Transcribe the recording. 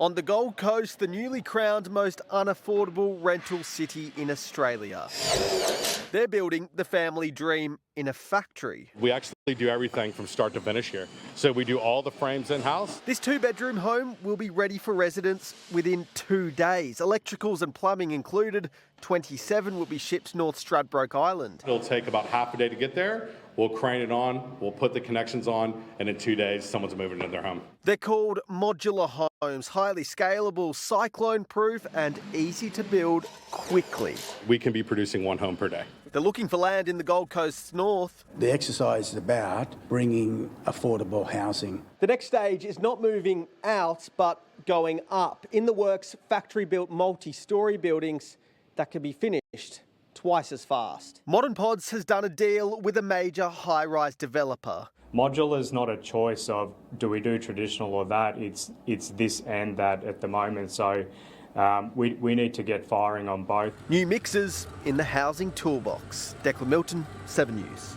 On the Gold Coast, the newly crowned most unaffordable rental city in Australia. They're building the family dream in a factory. We actually do everything from start to finish here. So we do all the frames in-house. This 2-bedroom home will be ready for residents within 2 days. Electricals and plumbing included. 27 will be shipped to North Stradbroke Island. It'll take about half a day to get there. We'll crane it on, we'll put the connections on, and in 2 days, someone's moving into their home. They're called modular homes, highly scalable, cyclone-proof and easy to build quickly. We can be producing 1 home per day. They're looking for land in the Gold Coast's north. The exercise is about bringing affordable housing. The next stage is not moving out, but going up. In the works, factory-built multi-storey buildings that can be finished twice as fast. ModnPods has done a deal with a major high-rise developer. Modular is not a choice of do we do traditional or that. It's this and that at the moment. So we need to get firing on both. New mixes in the housing toolbox. Declan Milton, 7 News.